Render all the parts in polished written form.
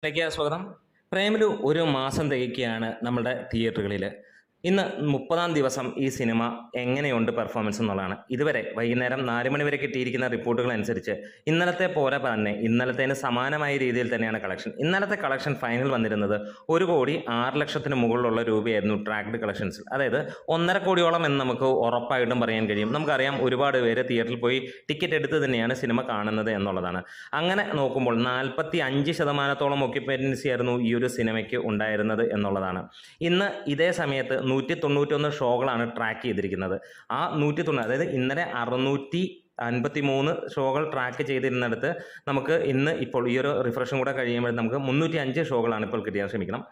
സ്വാഗതം. പ്രേമലു ഒരു മാസം തികയ്ക്കുകയാണ് നമ്മുടെ തിയേറ്ററുകളിൽ. ഇന്ന് 30-ാം ദിവസം ഈ സിനിമ എങ്ങനെയുണ്ട് പെർഫോമൻസ് എന്നുള്ളതാണ്. ഇതുവരെ വൈകുന്നേരം 4 മണി വരെ കിട്ടിയിരിക്കുന്ന റിപ്പോർട്ടുകൾ അനുസരിച്ച് ഇന്നലത്തെ പോലെ തന്നെ ഇന്നലത്തേന് സമാനമായ രീതിയിൽ തന്നെയാണ് കളക്ഷൻ. ഇന്നലത്തെ കളക്ഷൻ ഫൈനൽ വന്നിരുന്നത് 1,06,00,000 മുകളിലുള്ള രൂപയായിരുന്നു ട്രാക്ഡ് കളക്ഷൻസ്. അതായത് 1.5 കോടിയോളം എന്ന് നമുക്ക് ഉറപ്പായിട്ടും പറയാൻ കഴിയും. നമുക്കറിയാം ഒരുപാട് പേര് തിയേറ്ററിൽ പോയി ടിക്കറ്റ് എടുത്ത് തന്നെയാണ് സിനിമ കാണുന്നത് എന്നുള്ളതാണ്. അങ്ങനെ നോക്കുമ്പോൾ 45% ഒക്യുപ്പൻസി ആയിരുന്നു ഈ ഒരു സിനിമയ്ക്ക് ഉണ്ടായിരുന്നത് എന്നുള്ളതാണ്. ഇന്ന് ഇതേ സമയത്ത് 191 ഷോകളാണ് ട്രാക്ക് ചെയ്തിരിക്കുന്നത്. ആ 190, അതായത് ഇന്നലെ 653 ഷോകൾ ട്രാക്ക് ചെയ്തിരുന്നിടത്ത് നമുക്ക് ഇന്ന് ഇപ്പോൾ ഈ ഒരു റിഫ്രഷും കൂടെ കഴിയുമ്പോൾ നമുക്ക് 305 ഷോകളാണ് ഇപ്പോൾ കിട്ടിയാൽ ശ്രമിക്കണം.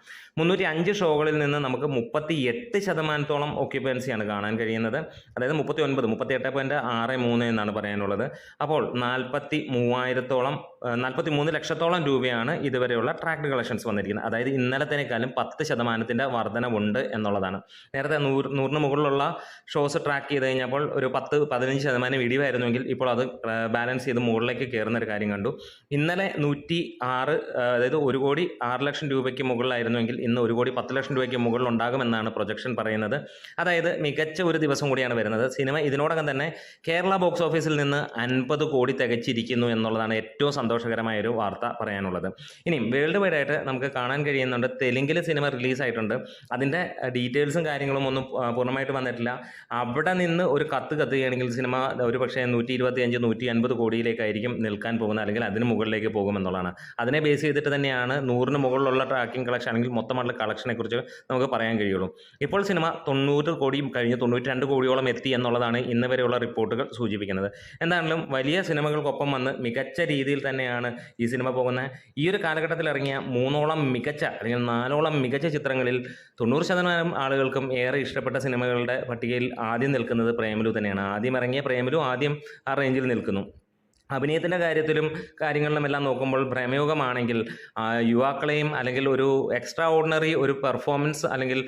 305 ഷോകളിൽ നിന്ന് നമുക്ക് 38% ഒക്യുപ്പൻസിയാണ് കാണാൻ കഴിയുന്നത്. അതായത് 38.63 എന്നാണ് പറയാനുള്ളത്. അപ്പോൾ 43 ലക്ഷത്തോളം രൂപയാണ് ഇതുവരെയുള്ള ട്രാക്ഡ് കളക്ഷൻസ് വന്നിരിക്കുന്നത്. അതായത് ഇന്നലത്തേക്കാളും 10% വർധനവുണ്ട് എന്നുള്ളതാണ്. നേരത്തെ 100 മുകളിലുള്ള ഷോസ് ട്രാക്ക് ചെയ്ത് കഴിഞ്ഞപ്പോൾ ഒരു 10-15% ഇടിവായിരുന്നു. ഇപ്പോൾ അത് ബാലൻസ് ചെയ്ത് മുകളിലേക്ക് കയറുന്ന ഒരു കാര്യം കണ്ടു. ഇന്നലെ 106, അതായത് 1,06,00,000 രൂപയ്ക്ക് മുകളിലായിരുന്നുവെങ്കിൽ ഇന്ന് 1,10,00,000 രൂപയ്ക്ക് മുകളിൽ ഉണ്ടാകുമെന്നാണ് പ്രൊജക്ഷൻ പറയുന്നത്. അതായത് മികച്ച ഒരു ദിവസം കൂടിയാണ് വരുന്നത്. സിനിമ ഇതിനോടകം തന്നെ കേരള ബോക്സ് ഓഫീസിൽ നിന്ന് 50 കോടി തികച്ചിരിക്കുന്നു എന്നുള്ളതാണ് ഏറ്റവും സന്തോഷകരമായ ഒരു വാർത്ത പറയാനുള്ളത്. ഇനിയും വേൾഡ് വൈഡ് ആയിട്ട് നമുക്ക് കാണാൻ കഴിയുന്നുണ്ട്. തെലുങ്കിൽ സിനിമ റിലീസായിട്ടുണ്ട്. അതിൻ്റെ ഡീറ്റെയിൽസും കാര്യങ്ങളും ഒന്നും പൂർണ്ണമായിട്ട് വന്നിട്ടില്ല. അവിടെ നിന്ന് ഒരു കത്തുകയാണെങ്കിൽ സിനിമ ഒരു പക്ഷേ 125-150 കോടിയിലേക്കായിരിക്കും നിൽക്കാൻ പോകുന്നത്, അല്ലെങ്കിൽ അതിന് മുകളിലേക്ക് പോകുമെന്നുള്ളതാണ്. അതിനെ ബേസ് ചെയ്തിട്ട് തന്നെയാണ് 100 മുകളിലുള്ള ട്രാക്കിംഗ് കളക്ഷൻ അല്ലെങ്കിൽ മൊത്തമായിട്ടുള്ള കളക്ഷനെ കുറിച്ച് നമുക്ക് പറയാൻ കഴിയുള്ളൂ. ഇപ്പോൾ സിനിമ 90 കോടിയും കഴിഞ്ഞ് 92 കോടിയോളം എത്തി എന്നുള്ളതാണ് ഇന്ന് വരെയുള്ള റിപ്പോർട്ടുകൾ സൂചിപ്പിക്കുന്നത്. എന്താണെങ്കിലും വലിയ സിനിമകൾക്കൊപ്പം വന്ന് മികച്ച രീതിയിൽ തന്നെയാണ് ഈ സിനിമ പോകുന്നത്. ഈ ഒരു കാലഘട്ടത്തിൽ ഇറങ്ങിയ 3ഓളം മികച്ച അല്ലെങ്കിൽ 4ഓളം മികച്ച ചിത്രങ്ങളിൽ 90% ആളുകൾക്കും ഏറെ ഇഷ്ടപ്പെട്ട സിനിമകളുടെ പട്ടികയിൽ ആദ്യം നിൽക്കുന്നത് പ്രേമലു തന്നെയാണ്. ആദ്യം ഇറങ്ങിയ പ്രേമലു ആദ്യം ആ റേഞ്ചിൽ നിൽക്കുന്നു. അഭിനയത്തിൻ്റെ കാര്യത്തിലും കാര്യങ്ങളിലും എല്ലാം നോക്കുമ്പോൾ പ്രേമയുഗമാണെങ്കിൽ യുവാക്കളെയും അല്ലെങ്കിൽ ഒരു എക്സ്ട്രാ ഓർഡിനറി ഒരു പെർഫോമൻസ് അല്ലെങ്കിൽ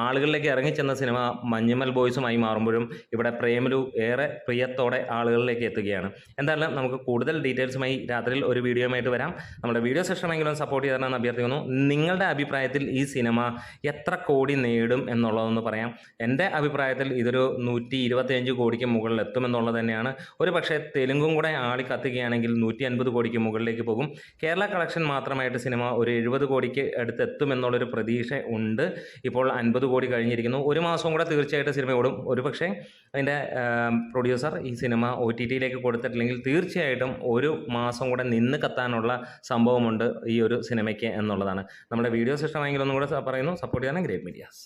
ആളുകളിലേക്ക് ഇറങ്ങിച്ചെന്ന സിനിമ മഞ്ഞുമൽ ബോയ്സുമായി മാറുമ്പോഴും ഇവിടെ പ്രേമലു ഏറെ പ്രിയത്തോടെ ആളുകളിലേക്ക് എത്തുകയാണ്. എന്തായാലും നമുക്ക് കൂടുതൽ ഡീറ്റെയിൽസുമായി രാത്രിയിൽ ഒരു വീഡിയോയുമായിട്ട് വരാം. നമ്മുടെ വീഡിയോ സെഷനെങ്കിലും സപ്പോർട്ട് ചെയ്യണമെന്ന് അഭ്യർത്ഥിക്കുന്നു. നിങ്ങളുടെ അഭിപ്രായത്തിൽ ഈ സിനിമ എത്ര കോടി നേടും എന്നുള്ളതെന്ന് പറയാം. എൻ്റെ അഭിപ്രായത്തിൽ ഇതൊരു 125 കോടിക്ക് മുകളിൽ എത്തുമെന്നുള്ളത് തന്നെയാണ്. ഒരു പക്ഷേ തെലുങ്കും കൂടെ കത്തുകയാണെങ്കിൽ 150 കോടിക്ക് മുകളിലേക്ക് പോകും. കേരള കളക്ഷൻ മാത്രമായിട്ട് സിനിമ ഒരു 70 കോടിക്ക് അടുത്തെത്തുമെന്നുള്ളൊരു പ്രതീക്ഷ ഉണ്ട്. ഇപ്പോൾ 50 കോടി കഴിഞ്ഞിരിക്കുന്നു. ഒരു മാസം കൂടെ തീർച്ചയായിട്ടും സിനിമ ഓടും. ഒരു പക്ഷേ അതിൻ്റെ പ്രൊഡ്യൂസർ ഈ സിനിമ OTT-യിലേക്ക് കൊടുത്തിട്ടില്ലെങ്കിൽ തീർച്ചയായിട്ടും ഒരു മാസം കൂടെ നിന്ന് കത്താനുള്ള സംഭവമുണ്ട് ഈ ഒരു സിനിമയ്ക്ക് എന്നുള്ളതാണ്. നമ്മുടെ വീഡിയോ ഇഷ്ടമായെങ്കിൽ ഒന്നും കൂടെ പറയുന്നു, സപ്പോർട്ട് ചെയ്യാൻ ഗ്രേറ്റ് മീഡിയാസ്.